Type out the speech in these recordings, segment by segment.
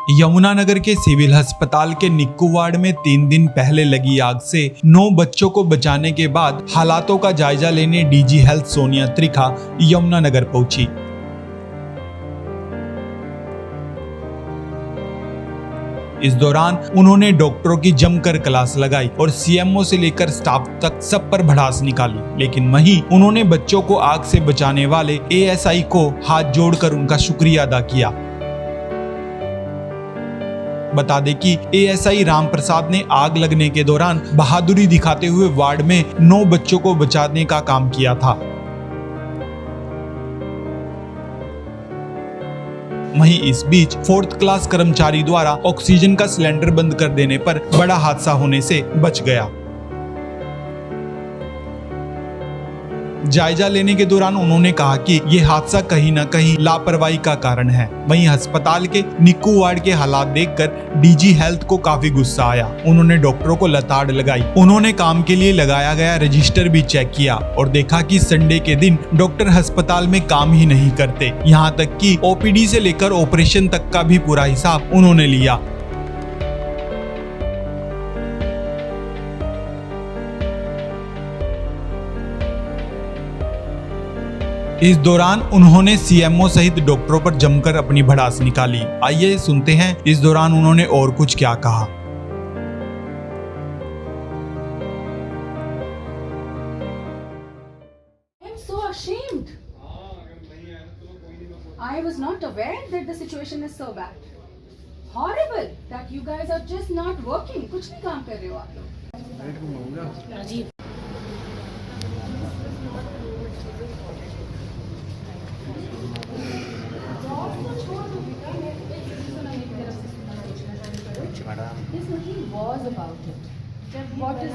यमुनानगर के सिविल अस्पताल के निक्कू वार्ड में 3 दिन पहले लगी आग से 9 बच्चों को बचाने के बाद हालातों का जायजा लेने डीजी हेल्थ सोनिया त्रिखा यमुनानगर पहुंची। इस दौरान उन्होंने डॉक्टरों की जमकर क्लास लगाई और सीएमओ से लेकर स्टाफ तक सब पर भड़ास निकाली, लेकिन वहीं उन्होंने बच्चों को आग से बचाने वाले एएसआई को हाथ जोड़कर उनका शुक्रिया अदा किया। बता दें कि एएसआई राम प्रसाद ने आग लगने के दौरान बहादुरी दिखाते हुए वार्ड में 9 बच्चों को बचाने का काम किया था। वहीं इस बीच 4th क्लास कर्मचारी द्वारा ऑक्सीजन का सिलेंडर बंद कर देने पर बड़ा हादसा होने से बच गया। जायजा लेने के दौरान उन्होंने कहा कि ये हादसा कहीं न कहीं लापरवाही का कारण है। वहीं अस्पताल के निक्कू वार्ड के हालात देखकर डीजी हेल्थ को काफी गुस्सा आया। उन्होंने डॉक्टरों को लताड़ लगाई। उन्होंने काम के लिए लगाया गया रजिस्टर भी चेक किया और देखा कि संडे के दिन डॉक्टर अस्पताल में काम ही नहीं करते। यहाँ तक कि ओपीडी से लेकर ऑपरेशन तक का भी पूरा हिसाब उन्होंने लिया। इस दौरान उन्होंने सीएमओ सहित डॉक्टरों पर जमकर अपनी भड़ास निकाली। आइए सुनते हैं इस दौरान उन्होंने और कुछ क्या कहा। I'm so ashamed. I was not aware that the situation is so bad. Horrible that you guys are just not working. कुछ नहीं काम कर रहे हो आप लोग। This only was about it. What is?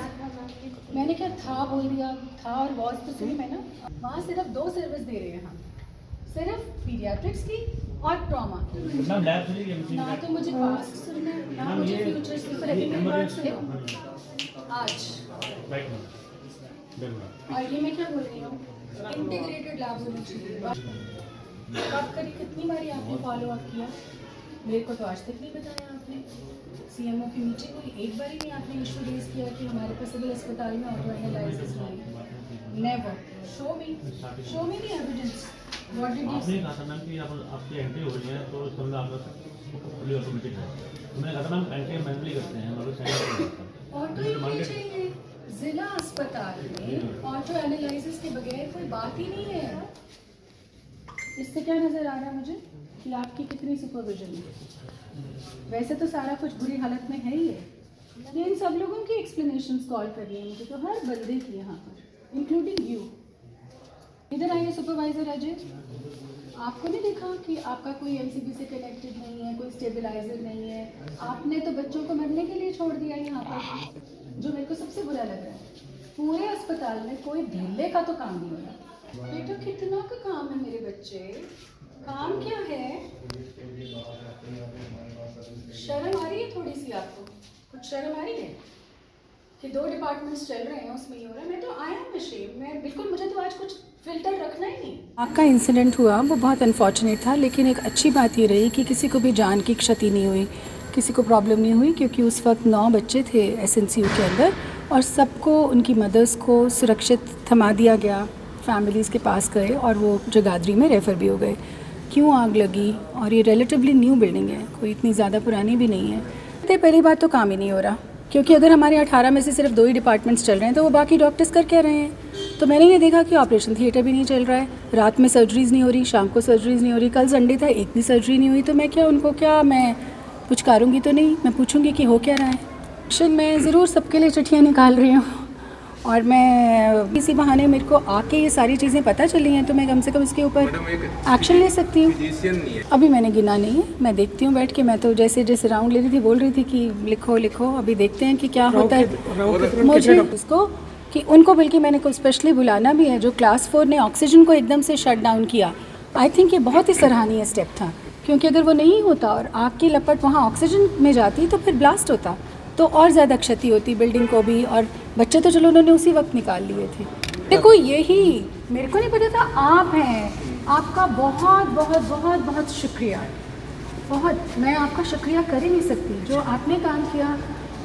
मैंने क्या था बोल दिया, था और was तो सेम है ना। वहाँ सिर्फ 2 सर्विस दे रहे हैं हम, सिर्फ पीडियाट्रिक्स की और ट्रॉमा की। ना तो मुझे पास्ट सुनना है, ना मुझे फ्यूचर सुनना आज। और ये मैं क्या बोल रही हूँ, इंटीग्रेटेड लैब होनी चाहिए। बात करी कितनी बारी आपने फॉलो अप किया, मेरे को तो आज तक नहीं बताया आपने। सीएमओ के नीचे कोई एक बार ही नहीं आपने इशू रेज किया कि हमारे पास सिविल अस्पताल में ऑटो एनालाइसिस नहीं। Never show me the evidence. What did you से? आपने कहा था मैम कि आपकी एंट्री हो रही है तो इसका मतलब आपका फुली ऑटोमेटिक है। मैंने कहा था मैम एंट्री मैनुअली करते हैं, मतलब सेंड ऑटो ही चाहिए। जिला अस्पताल में ऑटो एनालाइसिस के बगैर कोई बात ही नहीं है। इससे क्या नजर आ रहा है मुझे कि आपकी कितनी सुपरविजन है। वैसे तो सारा कुछ बुरी हालत में है ही है, लेकिन इन सब लोगों की एक्सप्लेनेशंस कॉल करनी है मुझे, तो हर बंदे की यहाँ पर, इंक्लूडिंग यू। इधर आइए सुपरवाइजर अजय, आपको नहीं देखा कि आपका कोई एमसीबी से कनेक्टेड नहीं है, कोई स्टेबलाइजर नहीं है, आपने तो बच्चों को मरने के लिए छोड़ दिया यहाँ पर, जो मेरे को सबसे बुरा लग रहा है। पूरे अस्पताल में कोई ढीले का तो काम नहीं हो रहा। बेटा कितना का काम है मेरे बच्चे, काम क्या है? शर्म आ रही है थोड़ी सी आपको? कुछ शर्म आ रही है कि 2 डिपार्टमेंट्स चल रहे हैं, उसमें ही हो रहा है? मैं तो आई एम अशेम्ड, मैं बिल्कुल, मुझे तो आज कुछ फिल्टर रखना ही नहीं। आपका इंसिडेंट हुआ वो बहुत अनफॉर्चुनेट था, लेकिन एक अच्छी बात ये रही कि किसी को भी जान की क्षति नहीं हुई, किसी को प्रॉब्लम नहीं हुई, क्योंकि उस वक्त 9 बच्चे थे एसएनसीयू के अंदर और सबको, उनकी मदर्स को सुरक्षित थमा दिया गया, फैमिलीज़ के पास गए और वो जगाधरी में रेफ़र भी हो गए। क्यों आग लगी? और ये रिलेटिवली न्यू बिल्डिंग है, कोई इतनी ज़्यादा पुरानी भी नहीं है। तो पहली बात तो काम ही नहीं हो रहा, क्योंकि अगर हमारे 18 में से सिर्फ 2 ही डिपार्टमेंट्स चल रहे हैं तो वो बाकी डॉक्टर्स कर क्या रहे हैं? तो मैंने ये देखा कि ऑपरेशन थिएटर भी नहीं चल रहा है, रात में सर्जरीज़ नहीं हो रही, शाम को सर्जरीज़ नहीं हो रही। कल संडे था, एक भी सर्जरी नहीं हुई। तो मैं क्या उनको क्या मैं पुचकारूँगी तो नहीं, मैं पूछूँगी कि हो क्या रहा है। एक्शन मैं ज़रूर सबके लिए चिट्ठियाँ निकाल रही हूँ और मैं इसी बहाने मेरे को आके ये सारी चीज़ें पता चली हैं तो मैं कम से कम इसके ऊपर एक्शन ले सकती हूँ। अभी मैंने गिना नहीं है, मैं देखती हूँ बैठ के। मैं तो जैसे राउंड ले रही थी, बोल रही थी कि लिखो लिखो, अभी देखते हैं कि क्या होता है। मुझे इसको कि उनको बल्कि मैंने को स्पेशली बुलाना भी है, जो क्लास 4 ने ऑक्सीजन को एकदम से शट डाउन किया। आई थिंक ये बहुत ही सराहनीय स्टेप था, क्योंकि अगर वो नहीं होता और आग की लपट वहाँ ऑक्सीजन में जाती तो फिर ब्लास्ट होता तो और ज़्यादा क्षति होती बिल्डिंग को भी, और बच्चे तो चलो उन्होंने उसी वक्त निकाल लिए थे। देखो यही मेरे को नहीं पता था आप हैं, आपका बहुत बहुत बहुत बहुत शुक्रिया। बहुत, मैं आपका शुक्रिया कर ही नहीं सकती। जो आपने काम किया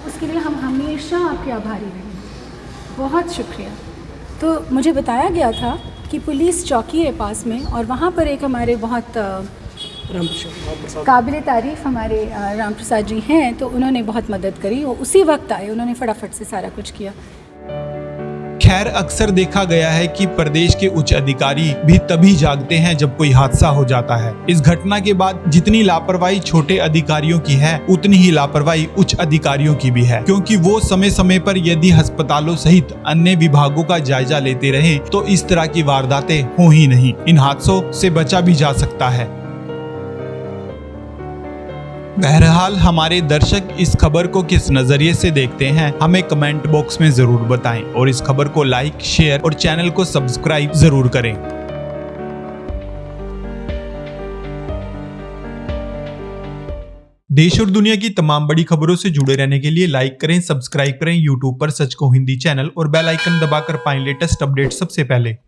उसके लिए हम हमेशा आपके आभारी रहेंगे। बहुत शुक्रिया। तो मुझे बताया गया था कि पुलिस चौकी है पास में, और वहाँ पर एक हमारे बहुत काबिल तारीफ़ हमारे राम प्रसाद जी हैं, तो उन्होंने बहुत मदद करी। वो उसी वक्त आए, उन्होंने फटाफट से सारा कुछ किया। खैर, अक्सर देखा गया है कि प्रदेश के उच्च अधिकारी भी तभी जागते हैं जब कोई हादसा हो जाता है। इस घटना के बाद जितनी लापरवाही छोटे अधिकारियों की है, उतनी ही लापरवाही उच्च अधिकारियों की भी है, क्योंकि वो समय समय पर यदि अस्पतालों सहित अन्य विभागों का जायजा लेते रहे तो इस तरह की वारदातें हो ही नहीं। इन हादसों से बचा भी जा सकता है। बहरहाल, हमारे दर्शक इस खबर को किस नजरिए से देखते हैं, हमें कमेंट बॉक्स में जरूर बताएं, और इस खबर को लाइक, शेयर और चैनल को सब्सक्राइब जरूर करें। देश और दुनिया की तमाम बड़ी खबरों से जुड़े रहने के लिए लाइक करें, सब्सक्राइब करें यूट्यूब पर सच को हिंदी चैनल, और बेल आइकन दबाकर पाएं लेटेस्ट अपडेट सबसे पहले।